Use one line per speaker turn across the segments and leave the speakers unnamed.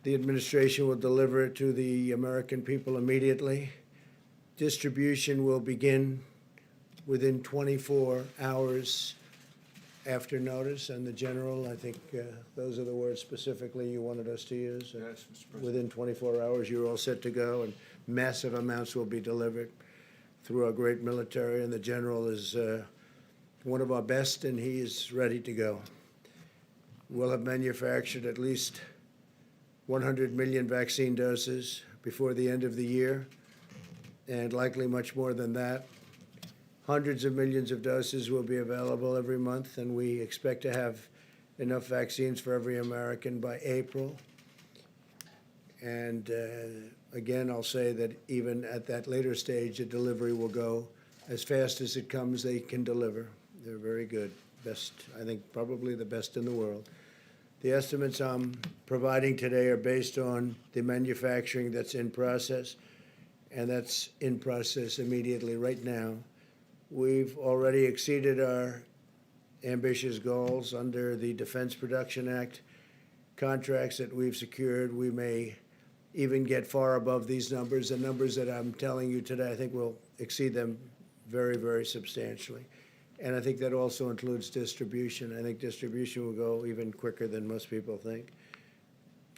The administration will deliver it to the American people immediately. Distribution will begin within 24 hours after notice, and the general, I think those are the words specifically you wanted us to use.
Yes, Mr. President.
Within 24 hours, you're all set to go, and massive amounts will be delivered through our great military, and the general is one of our best, and he is ready to go. We'll have manufactured at least 100 million vaccine doses before the end of the year, and likely much more than that. Hundreds of millions of doses will be available every month, and we expect to have enough vaccines for every American by April. And again, I'll say that even at that later stage, the delivery will go as fast as it comes. They can deliver. They're very good. Best, I think, probably the best in the world. The estimates I'm providing today are based on the manufacturing that's in process, and that's in process immediately right now. We've already exceeded our ambitious goals under the Defense Production Act contracts that we've secured. We may even get far above these numbers. The numbers that I'm telling you today, I think we'll exceed them very, very substantially. And I think that also includes distribution. I think distribution will go even quicker than most people think.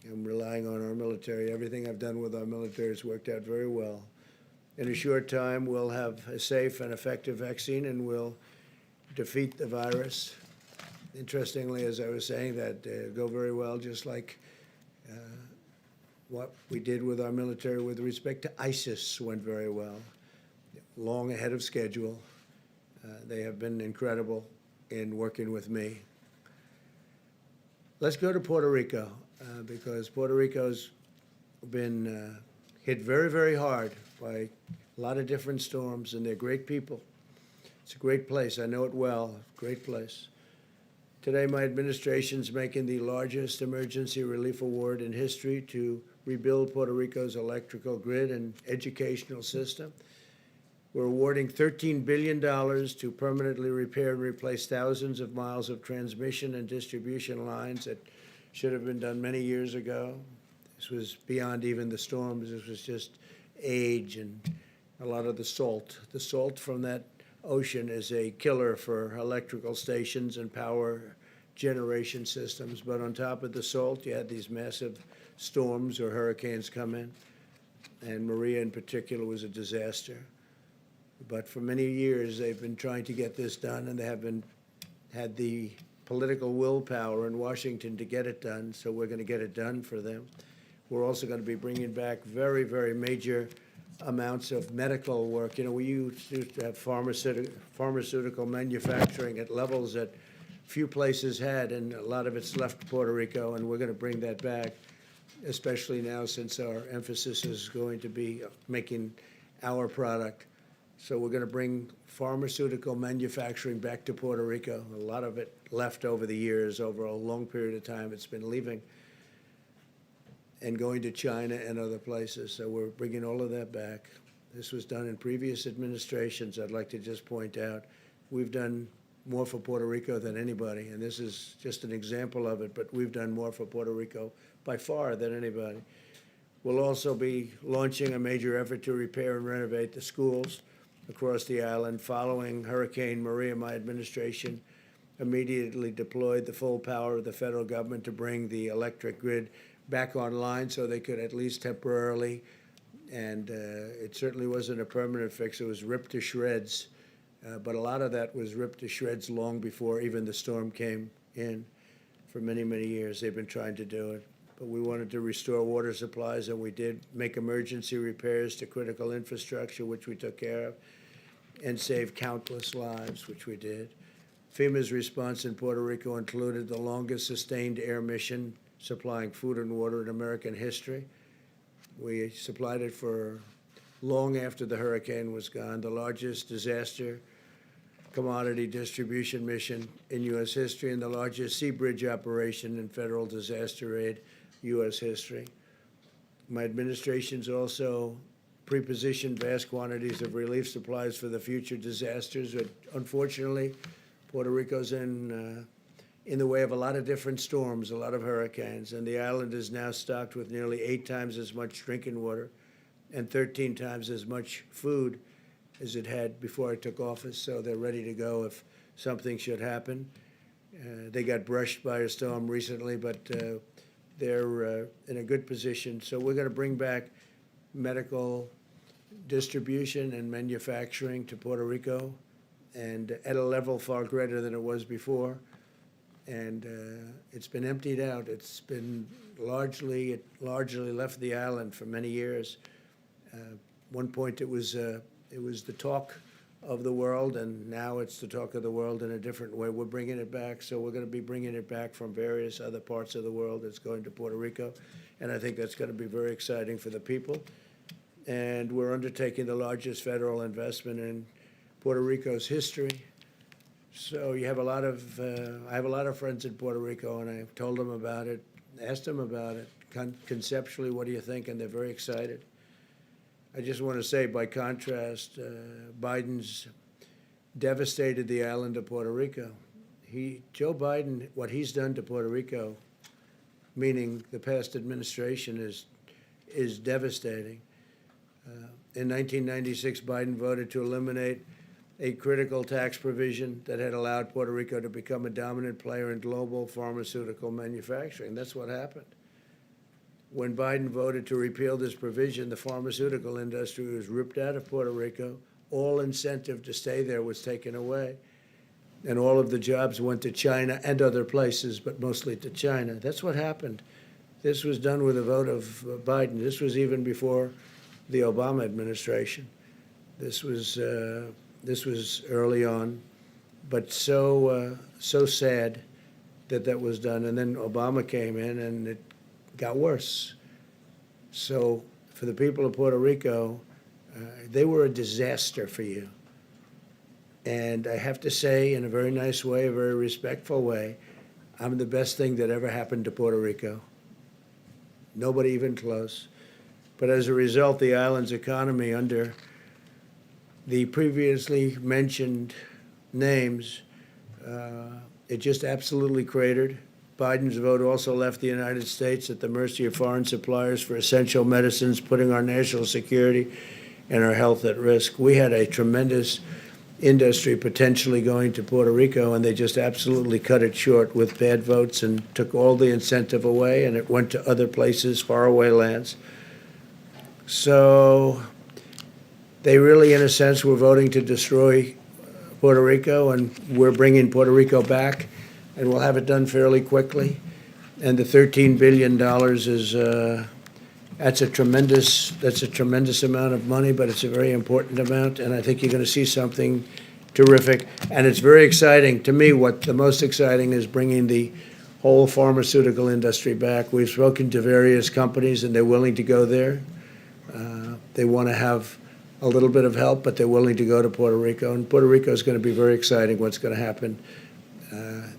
I'm relying on our military. Everything I've done with our military has worked out very well. In a short time, we'll have a safe and effective vaccine, and we'll defeat the virus. Interestingly, as I was saying, that go very well, just like what we did with our military with respect to ISIS went very well, long ahead of schedule. They have been incredible in working with me. Let's go to Puerto Rico, because Puerto Rico's been hit very, very hard by a lot of different storms, and they're great people. It's a great place. I know it well. Great place. Today, my administration's making the largest emergency relief award in history to rebuild Puerto Rico's electrical grid and educational system. We're awarding $13 billion to permanently repair and replace thousands of miles of transmission and distribution lines that should have been done many years ago. This was beyond even the storms. This was just age and a lot of the salt. The salt from that ocean is a killer for electrical stations and power generation systems. But on top of the salt, you had these massive storms or hurricanes come in, and Maria in particular was a disaster. But for many years, they've been trying to get this done, and they have had the political willpower in Washington to get it done, so we're going to get it done for them. We're also going to be bringing back very, very major amounts of medical work. You know, we used to have pharmaceutical manufacturing at levels that few places had, and a lot of it's left Puerto Rico, and we're going to bring that back, especially now since our emphasis is going to be making our product. So we're going to bring pharmaceutical manufacturing back to Puerto Rico. A lot of it left over the years, over a long period of time. It's been leaving and going to China and other places. So we're bringing all of that back. This was done in previous administrations. I'd like to just point out, we've done more for Puerto Rico than anybody, and this is just an example of it, but we've done more for Puerto Rico by far than anybody. We'll also be launching a major effort to repair and renovate the schools across the island. Following Hurricane Maria, my administration immediately deployed the full power of the federal government to bring the electric grid back online so they could at least temporarily, and it certainly wasn't a permanent fix. It was ripped to shreds, but a lot of that was ripped to shreds long before even the storm came in. For many, many years, they've been trying to do it. But we wanted to restore water supplies, and we did make emergency repairs to critical infrastructure, which we took care of, and save countless lives, which we did. FEMA's response in Puerto Rico included the longest sustained air mission supplying food and water in American history. We supplied it for long after the hurricane was gone, the largest disaster commodity distribution mission in U.S. history, and the largest sea bridge operation in federal disaster aid U.S. history. My administration's also pre-positioned vast quantities of relief supplies for the future disasters. But unfortunately, Puerto Rico's in in the way of a lot of different storms, a lot of hurricanes, and the island is now stocked with nearly 8 times as much drinking water and 13 times as much food as it had before I took office, so they're ready to go if something should happen. They got brushed by a storm recently, but they're in a good position. So we're going to bring back medical distribution and manufacturing to Puerto Rico, and at a level far greater than it was before. And it's been emptied out. It's been largely left the island for many years. One point it was the talk of the world, and now it's the talk of the world in a different way. We're bringing it back, so we're going to be bringing it back from various other parts of the world. It's going to Puerto Rico, and I think that's going to be very exciting for the people. And we're undertaking the largest federal investment in Puerto Rico's history. So you have a lot of, I have a lot of friends in Puerto Rico, and I told them about it, asked them about it. Conceptually, what do you think? And they're very excited. I just want to say, by contrast, Biden's devastated the island of Puerto Rico. Joe Biden, what he's done to Puerto Rico, meaning the past administration, is devastating. In 1996, Biden voted to eliminate a critical tax provision that had allowed Puerto Rico to become a dominant player in global pharmaceutical manufacturing. That's what happened. When Biden voted to repeal this provision, the pharmaceutical industry was ripped out of Puerto Rico. All incentive to stay there was taken away. And all of the jobs went to China and other places, but mostly to China. That's what happened. This was done with a vote of Biden. This was even before the Obama administration. This was early on, but so sad that was done. And then Obama came in, and it got worse. So for the people of Puerto Rico, they were a disaster for you. And I have to say, in a very nice way, a very respectful way, I'm the best thing that ever happened to Puerto Rico. Nobody even close. But as a result, the island's economy, under the previously mentioned names, it just absolutely cratered. Biden's vote also left the United States at the mercy of foreign suppliers for essential medicines, putting our national security and our health at risk. We had a tremendous industry potentially going to Puerto Rico, and they just absolutely cut it short with bad votes and took all the incentive away, and it went to other places, faraway lands. So they really, in a sense, were voting to destroy Puerto Rico, and we're bringing Puerto Rico back, and we'll have it done fairly quickly. And the $13 billion is that's a tremendous amount of money, but it's a very important amount, and I think you're going to see something terrific. And it's very exciting to me. What the most exciting is bringing the whole pharmaceutical industry back. We've spoken to various companies, and they're willing to go there. They want to have a little bit of help, but they're willing to go to Puerto Rico. And Puerto Rico is going to be very exciting. What's going to happen?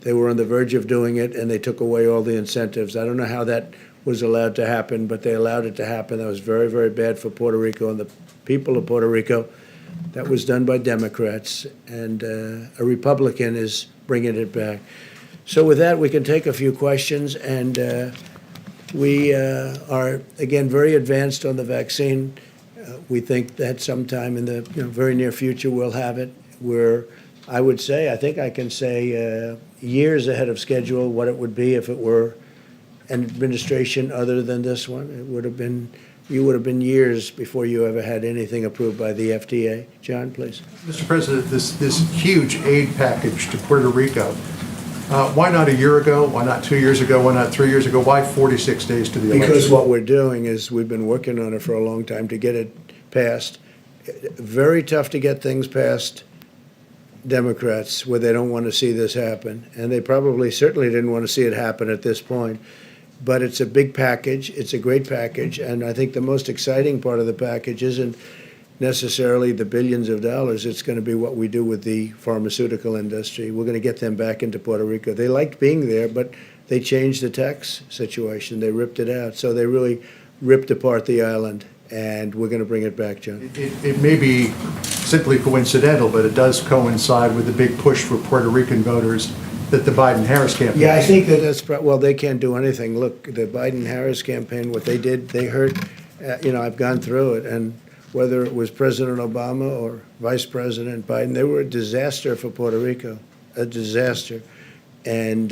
They were on the verge of doing it, and they took away all the incentives. I don't know how that was allowed to happen, but they allowed it to happen. That was very, very bad for Puerto Rico and the people of Puerto Rico. That was done by Democrats, and a Republican is bringing it back. So with that, we can take a few questions, and we are, again, very advanced on the vaccine. We think that sometime in the very near future we'll have it. We're, I would say, I think I can say years ahead of schedule what it would be if it were an administration other than this one. It would have been, you would have been years before you ever had anything approved by the FDA. John, please.
Mr. President, this huge aid package to Puerto Rico, why not a year ago? Why not 2 years ago? Why not 3 years ago? Why 46 days to the election?
Because what we're doing is we've been working on it for a long time to get it passed. Very tough to get things past Democrats where they don't want to see this happen. And they probably certainly didn't want to see it happen at this point. But it's a big package. It's a great package. And I think the most exciting part of the package isn't necessarily the billions of dollars. It's going to be what we do with the pharmaceutical industry. We're going to get them back into Puerto Rico. They liked being there, but they changed the tax situation. They ripped it out. So they really ripped apart the island. And we're going to bring it back, John.
It may be simply coincidental, but it does coincide with the big push for Puerto Rican voters that the Biden-Harris campaign.
Yeah, I think that that's, well, they can't do anything. Look, the Biden-Harris campaign, what they did, they hurt, I've gone through it, and whether it was President Obama or Vice President Biden, they were a disaster for Puerto Rico, a disaster. And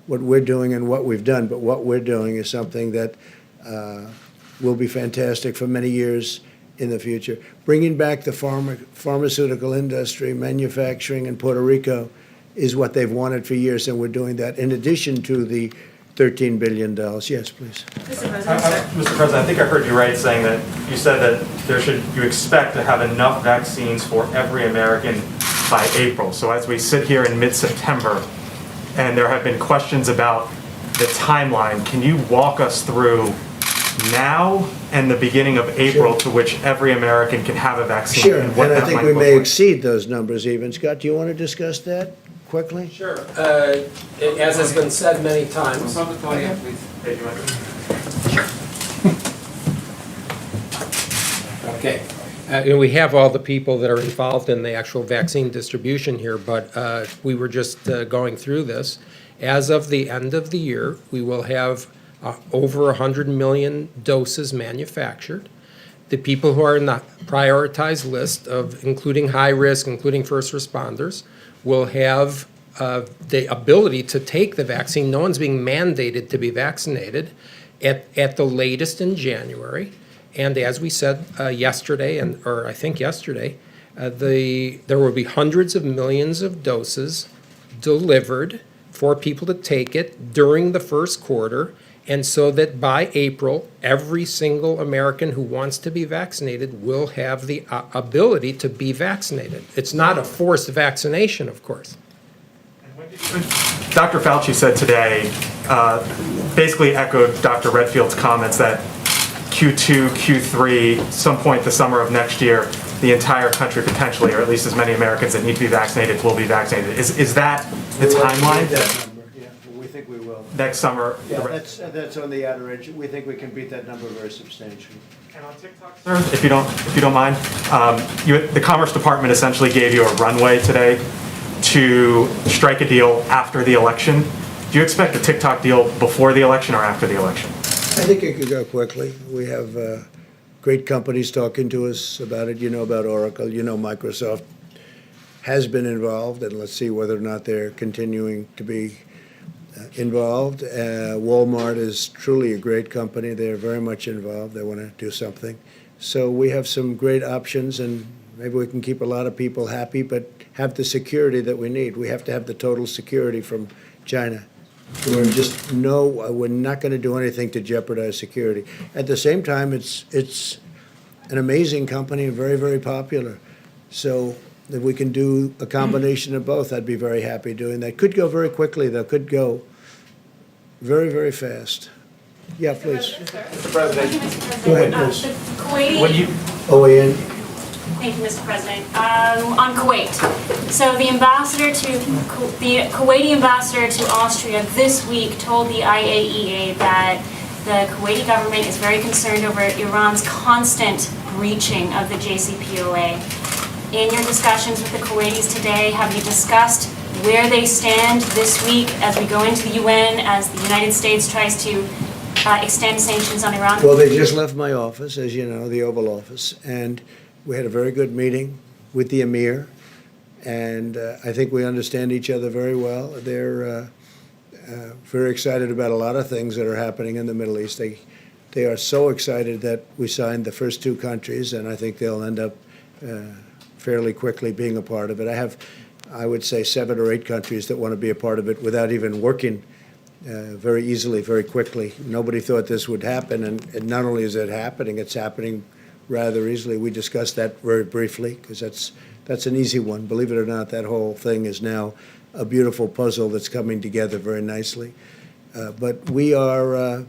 what we're doing and what we've done, but what we're doing is something that will be fantastic for many years in the future. Bringing back the pharmaceutical industry, manufacturing in Puerto Rico is what they've wanted for years, and we're doing that in addition to the $13 billion. Yes, please.
Mr. President, I think I heard you right saying that you said that you expect to have enough vaccines for every American by April. So as we sit here in mid-September, and there have been questions about the timeline, can you walk us through now and the beginning of April to which every American can have a vaccine?
Sure,
and what
and I
that
think
might
we
look
may
like?
exceed those numbers even. Scott, do you want to discuss that quickly?
Sure. As has been said many times.
From the podium, please. Thank you.
Okay. We have all the people that are involved in the actual vaccine distribution here, but we were just going through this. As of the end of the year, we will have over 100 million doses manufactured. The people who are in the prioritized list of including high risk, including first responders, will have the ability to take the vaccine. No one's being mandated to be vaccinated at the latest in January. And as we said yesterday, or I think yesterday, there will be hundreds of millions of doses delivered for people to take it during the first quarter, and so that by April, every single American who wants to be vaccinated will have the ability to be vaccinated. It's not a forced vaccination, of course.
Dr. Fauci said today, basically echoed Dr. Redfield's comments that Q2, Q3, some point the summer of next year, the entire country potentially, or at least as many Americans that need to be vaccinated, will be vaccinated. Is that the timeline?
That number, yeah, we think we will.
Next summer?
Yeah, that's on the outer edge. We think we can beat that number very substantially.
And on TikTok, sir, if you don't mind, the Commerce Department essentially gave you a runway today to strike a deal after the election. Do you expect a TikTok deal before the election or after the election?
I think it could go quickly. We have great companies talking to us about it. You know about Oracle. You know Microsoft has been involved, and let's see whether or not they're continuing to be involved. Walmart is truly a great company. They're very much involved. They want to do something. So we have some great options, and maybe we can keep a lot of people happy, but have the security that we need. We have to have the total security from China. We're not going to do anything to jeopardize security. At the same time, it's an amazing company and very, very popular. So if we can do a combination of both, I'd be very happy doing that. Could go very quickly, though. Could go very, very fast. Yeah, please.
Mr. President,
Go ahead, please.
The Kuwaiti.
when you
OAN.
Thank you, Mr. President. On Kuwait. So the Kuwaiti ambassador to Austria this week told the IAEA that the Kuwaiti government is very concerned over Iran's constant breaching of the JCPOA. In your discussions with the Kuwaitis today, have you discussed where they stand this week as we go into the UN, as the United States tries to extend sanctions on Iran?
Well, they just left my office, as you know, the Oval Office, and we had a very good meeting with the Emir, and I think we understand each other very well. They're very excited about a lot of things that are happening in the Middle East. They are so excited that we signed the first two countries, and I think they'll end up fairly quickly being a part of it. I would say 7 or 8 countries that want to be a part of it without even working very easily, very quickly. Nobody thought this would happen, and not only is it happening, it's happening rather easily. We discussed that very briefly because that's an easy one. Believe it or not, that whole thing is now a beautiful puzzle that's coming together very nicely. But we are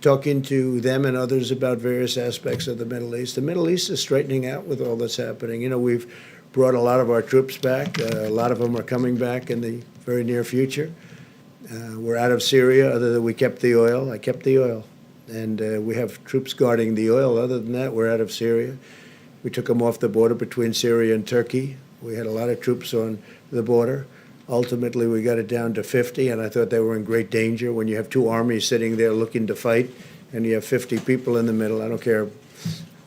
talking to them and others about various aspects of the Middle East. The Middle East is straightening out with all that's happening. You know, we've brought a lot of our troops back. A lot of them are coming back in the very near future. We're out of Syria, other than we kept the oil. I kept the oil. And we have troops guarding the oil. Other than that, we're out of Syria. We took them off the border between Syria and Turkey. We had a lot of troops on the border. Ultimately, we got it down to 50, and I thought they were in great danger. When you have two armies sitting there looking to fight, and you have 50 people in the middle, I don't care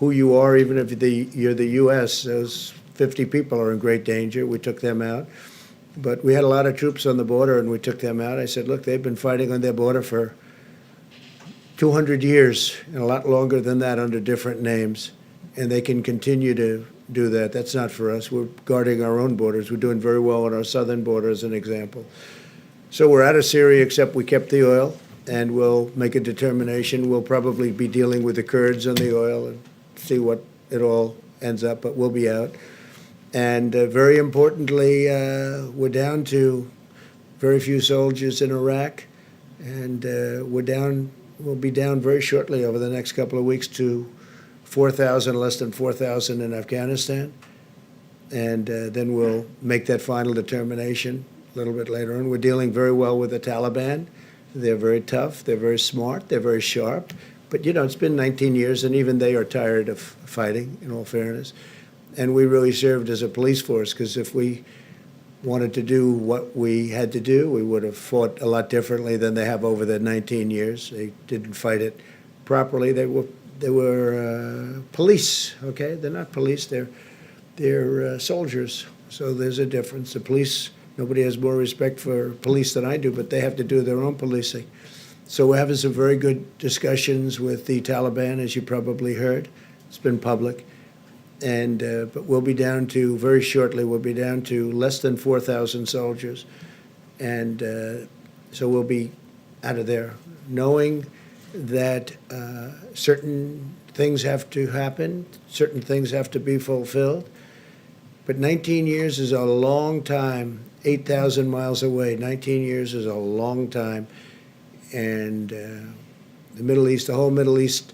who you are, even if you're the U.S., those 50 people are in great danger. We took them out. But we had a lot of troops on the border, and we took them out. I said, look, they've been fighting on their border for 200 years, and a lot longer than that under different names, and they can continue to do that. That's not for us. We're guarding our own borders. We're doing very well on our southern border, as an example. So we're out of Syria, except we kept the oil, and we'll make a determination. We'll probably be dealing with the Kurds on the oil and see what it all ends up, but we'll be out. And very importantly, we're down to very few soldiers in Iraq, and we'll be down very shortly over the next couple of weeks to 4,000, less than 4,000 in Afghanistan. And then we'll make that final determination a little bit later on. We're dealing very well with the Taliban. They're very tough, they're very smart, they're very sharp. But, you know, it's been 19 years, and even they are tired of fighting, in all fairness. And we really served as a police force, because if we wanted to do what we had to do, we would have fought a lot differently than they have over the 19 years. They didn't fight it properly. They were police, okay? They're not police, they're soldiers. So there's a difference. The police, nobody has more respect for police than I do, but they have to do their own policing. So we're having some very good discussions with the Taliban, as you probably heard. It's been public. And but we'll be down to, very shortly, we'll be down to less than 4,000 soldiers. And so we'll be out of there, knowing that certain things have to happen, certain things have to be fulfilled. But 19 years is a long time, 8,000 miles away. 19 years is a long time. And the Middle East, the whole Middle East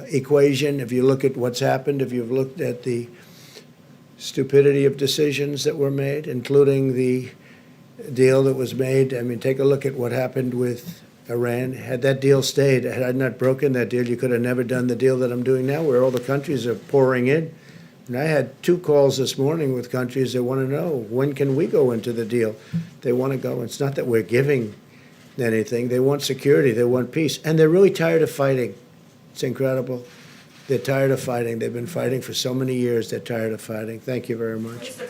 equation, if you look at what's happened, if you've looked at the stupidity of decisions that were made, including the deal that was made, I mean, take a look at what happened with Iran. Had that deal stayed, had I not broken that deal, you could have never done the deal that I'm doing now, where all the countries are pouring in. And I had 2 calls this morning with countries that want to know, when can we go into the deal? They want to go. It's not that we're giving anything. They want security. They want peace. And they're really tired of fighting. It's incredible. They're tired of fighting. They've been fighting for so many years. They're tired of fighting. Thank you very much.
Mr.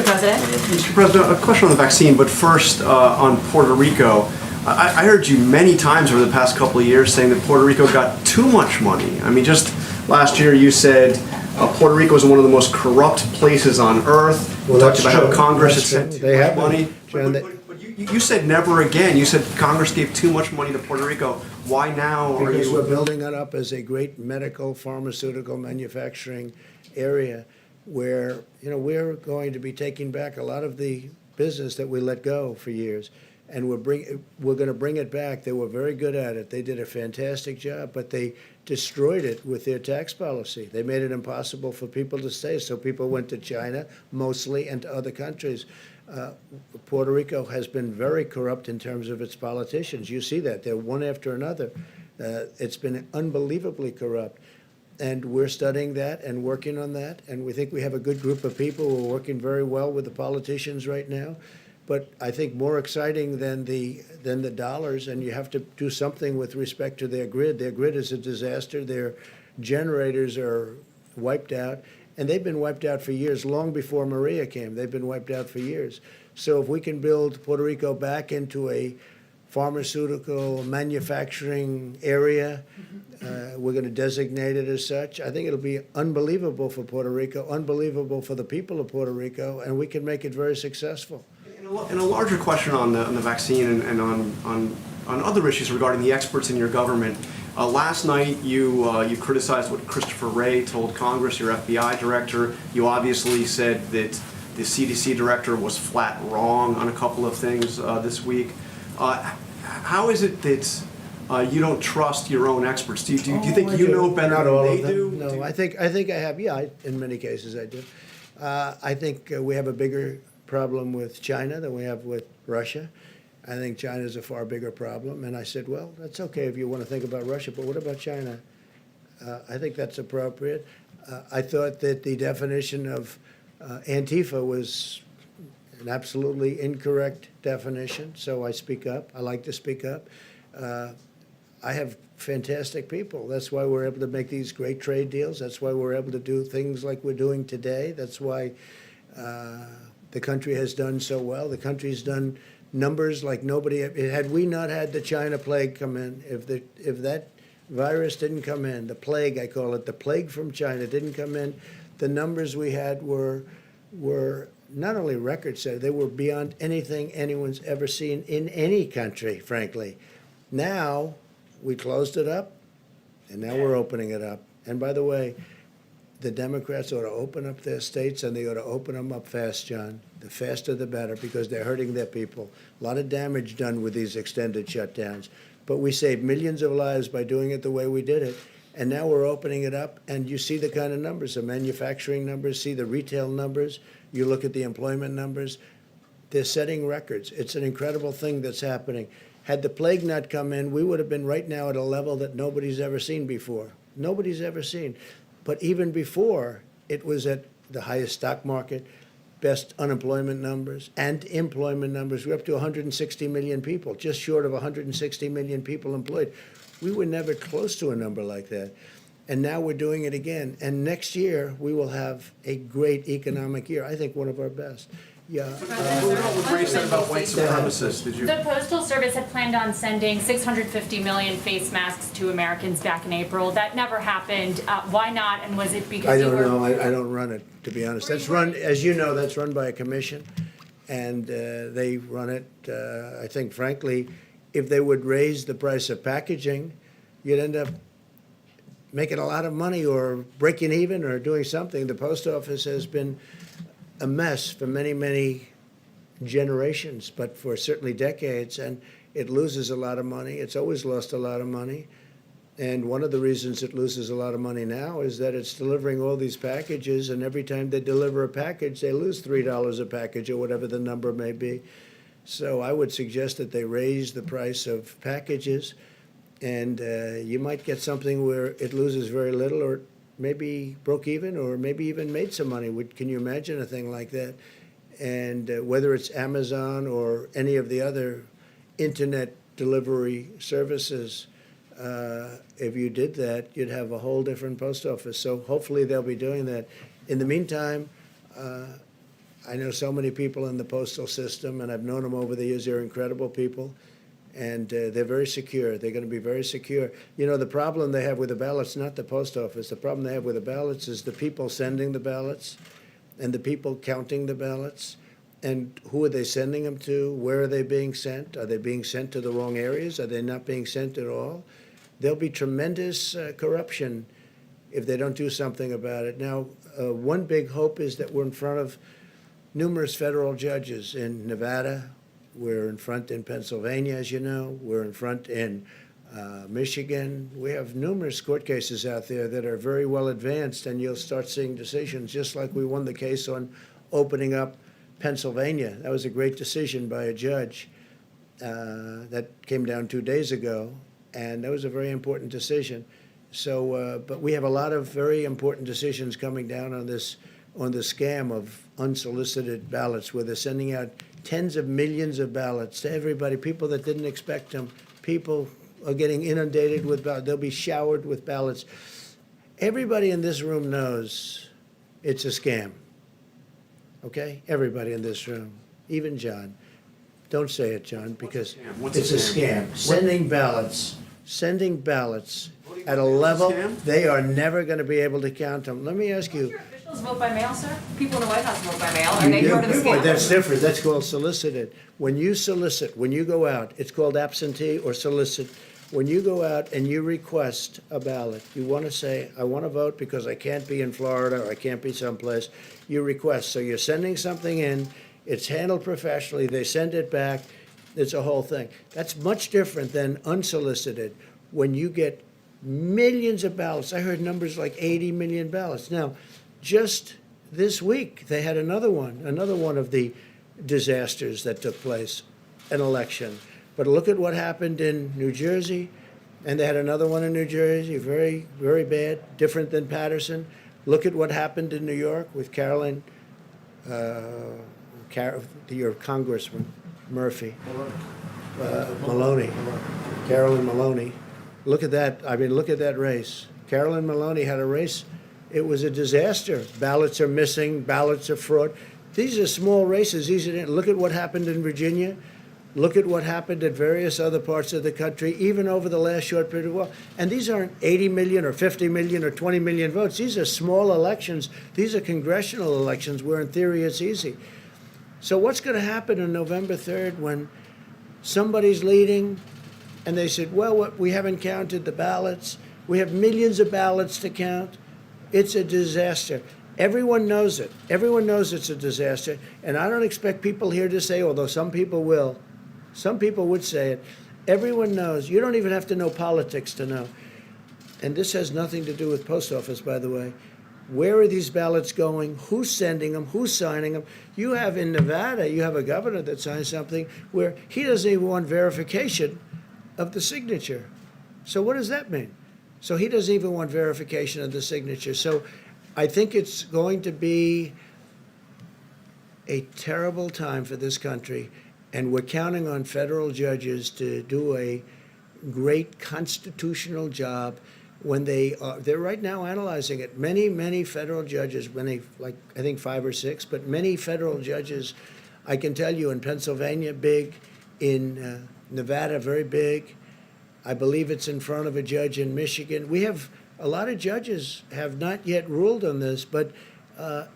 President.
Mr. President, a question on the vaccine, but first on Puerto Rico. I heard you many times over the past couple of years saying that Puerto Rico got too much money. I mean, just last year you said Puerto Rico is one of the most corrupt places on earth.
Well,
You talked
that's
about how
true.
Congress
That's
had
true.
sent
They
too much
have been.
money.
John,
But you said never again. You said Congress gave too much money to Puerto Rico. Why now are
Because we're
you?
building it up as a great medical, pharmaceutical manufacturing area where, you know, we're going to be taking back a lot of the business that we let go for years. And we're going to bring it back. They were very good at it. They did a fantastic job, but they destroyed it with their tax policy. They made it impossible for people to stay, so people went to China mostly and to other countries. Puerto Rico has been very corrupt in terms of its politicians. You see that. They're one after another. It's been unbelievably corrupt. And we're studying that and working on that. And we think we have a good group of people. We're working very well with the politicians right now. But I think more exciting than the dollars, and you have to do something with respect to their grid. Their grid is a disaster. Their generators are wiped out. And they've been wiped out for years, long before Maria came. They've been wiped out for years. So if we can build Puerto Rico back into a pharmaceutical manufacturing area, we're going to designate it as such. I think it'll be unbelievable for Puerto Rico, unbelievable for the people of Puerto Rico, and we can make it very successful.
And a larger question on the vaccine and on other issues regarding the experts in your government. Last night, you criticized what Christopher Wray told Congress, your FBI director. You obviously said that the CDC director was flat wrong on a couple of things this week. How is it that you don't trust your own experts? Do you think you know better
Not
than
all
they
of them.
do?
No, I think I have. Yeah, in many cases I do. I think we have a bigger problem with China than we have with Russia. I think China is a far bigger problem. And I said, well, that's okay if you want to think about Russia, but what about China? I think that's appropriate. I thought that the definition of Antifa was an absolutely incorrect definition, so I speak up. I like to speak up. I have fantastic people. That's why we're able to make these great trade deals. That's why we're able to do things like we're doing today. That's why the country has done so well. The country's done numbers like nobody. Had we not had the China plague come in, if that virus didn't come in, the plague, I call it, the plague from China didn't come in, the numbers we had were not only record-setting, they were beyond anything anyone's ever seen in any country, frankly. Now, we closed it up, and now we're opening it up. And by the way, the Democrats ought to open up their states, and they ought to open them up fast, John. The faster the better, because they're hurting their people. A lot of damage done with these extended shutdowns. But we saved millions of lives by doing it the way we did it. And now we're opening it up, and you see the kind of numbers, the manufacturing numbers, see the retail numbers, you look at the employment numbers. They're setting records. It's an incredible thing that's happening. Had the plague not come in, we would have been right now at a level that nobody's ever seen before. Nobody's ever seen. But even before, it was at the highest stock market, best unemployment numbers and employment numbers. We're up to 160 million people, just short of 160 million people employed. We were never close to a number like that. And now we're doing it again. And next year, we will have a great economic year. I think one of our best. Yeah.
What about what Ray said about white supremacists? Did you?
The Postal Service had planned on sending 650 million face masks to Americans back in April. That never happened. Why not? And was it because
I
you
don't
were...
know. I don't run it, to be honest. That's run, as you know, that's run by a commission, and they run it. I think, frankly, if they would raise the price of packaging, you'd end up making a lot of money or breaking even or doing something. The post office has been a mess for many, many generations, but for certainly decades, and it loses a lot of money. It's always lost a lot of money. And one of the reasons it loses a lot of money now is that it's delivering all these packages, and every time they deliver a package, they lose $3 a package or whatever the number may be. So I would suggest that they raise the price of packages, and you might get something where it loses very little, or maybe broke even, or maybe even made some money. Can you imagine a thing like that? And whether it's Amazon or any of the other internet delivery services, if you did that, you'd have a whole different post office. So hopefully they'll be doing that. In the meantime, I know so many people in the postal system, and I've known them over the years. They're incredible people, and they're very secure. They're going to be very secure. You know, the problem they have with the ballots, not the post office, the problem they have with the ballots is the people sending the ballots and the people counting the ballots. And who are they sending them to? Where are they being sent? Are they being sent to the wrong areas? Are they not being sent at all? There'll be tremendous corruption if they don't do something about it. Now, one big hope is that we're in front of numerous federal judges in Nevada. We're in front in Pennsylvania, as you know. We're in front in Michigan. We have numerous court cases out there that are very well advanced, and you'll start seeing decisions, just like we won the case on opening up Pennsylvania. That was a great decision by a judge that came down 2 days ago, and that was a very important decision. So, but we have a lot of very important decisions coming down on this, on the scam of unsolicited ballots, where they're sending out tens of millions of ballots to everybody, people that didn't expect them. People are getting inundated with ballots. They'll be showered with ballots. Everybody in this room knows it's a scam. Okay? Everybody in this room, even John. Don't say it, John, because
What's a
it's a scam. Sending ballots at a level
Scam?
they are never going to be able to count them. Let me ask
Don't
you.
your officials vote by mail, sir? People in the White House vote by mail. Are they part of the
But
scam?
that's different. That's called solicited. When you solicit, when you go out, it's called absentee or solicit. When you go out and you request a ballot, you want to say, I want to vote because I can't be in Florida or I can't be someplace. You request. So you're sending something in. It's handled professionally. They send it back. It's a whole thing. That's much different than unsolicited. When you get millions of ballots, I heard numbers like 80 million ballots. Now, just this week, they had another one of the disasters that took place, an election. But look at what happened in New Jersey, and they had another one in New Jersey, very, very bad, different than Patterson. Look at what happened in New York with Carolyn your Congressman, Murphy. Maloney, Carolyn Maloney. Look at that, I mean, look at that race. Carolyn Maloney had a race, it was a disaster. Ballots are missing, ballots are fraud. These are small races, look at what happened in Virginia. Look at what happened at various other parts of the country, even over the last short period of time. And these aren't 80 million or 50 million or 20 million votes. These are small elections. These are congressional elections where in theory it's easy. So what's going to happen on November 3rd when somebody's leading and they said, well, we haven't counted the ballots. We have millions of ballots to count. It's a disaster. Everyone knows it. Everyone knows it's a disaster. And I don't expect people here to say, although some people will, some people would say it. Everyone knows. You don't even have to know politics to know. And this has nothing to do with post office, by the way. Where are these ballots going? Who's sending them? Who's signing them? You have in Nevada, you have a governor that signed something where he doesn't even want verification of the signature. So what does that mean? So he doesn't even want verification of the signature. So I think it's going to be a terrible time for this country, and we're counting on federal judges to do a great constitutional job when they're right now analyzing it. Many federal judges, like I think 5 or 6, but many federal judges, I can tell you in Pennsylvania, big, in Nevada, very big. I believe it's in front of a judge in Michigan. We have a lot of judges have not yet ruled on this, but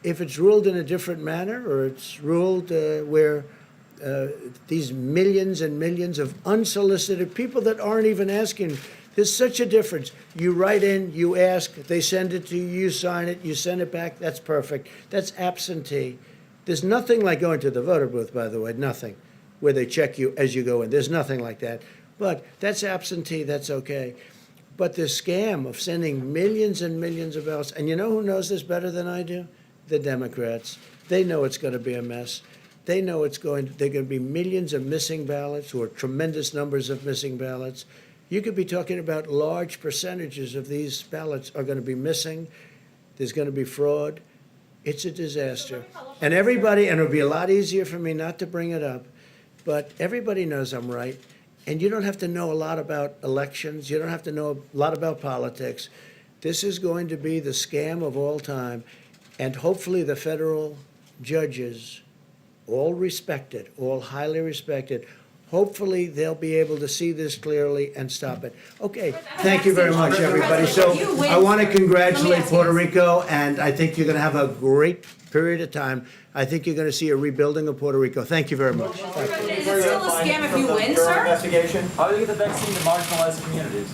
if it's ruled in a different manner, or it's ruled where these millions and millions of unsolicited people that aren't even asking, there's such a difference. You write in, you ask, they send it to you, you sign it, you send it back, that's perfect. That's absentee. There's nothing like going to the voter booth, by the way, nothing, where they check you as you go in. There's nothing like that. But that's absentee, that's okay. But the scam of sending millions and millions of ballots, and you know who knows this better than I do? The Democrats. They know it's going to be a mess. They know they're going to be millions of missing ballots or tremendous numbers of missing ballots. You could be talking about large percentages of these ballots are going to be missing. There's going to be fraud. It's a disaster. And it'll be a lot easier for me not to bring it up, but everybody knows I'm right. And you don't have to know a lot about elections. You don't have to know a lot about politics. This is going to be the scam of all time. And hopefully the federal judges, all respected, all highly respected, hopefully they'll be able to see this clearly and stop it. Okay, thank you very much, everybody. So I want to congratulate Puerto Rico, and I think you're going to have a great period of time. I think you're going to see a rebuilding of Puerto Rico. Thank you very much.
Is it still a scam if you win, sir?
Investigation. How do you get the vaccine to marginalized communities?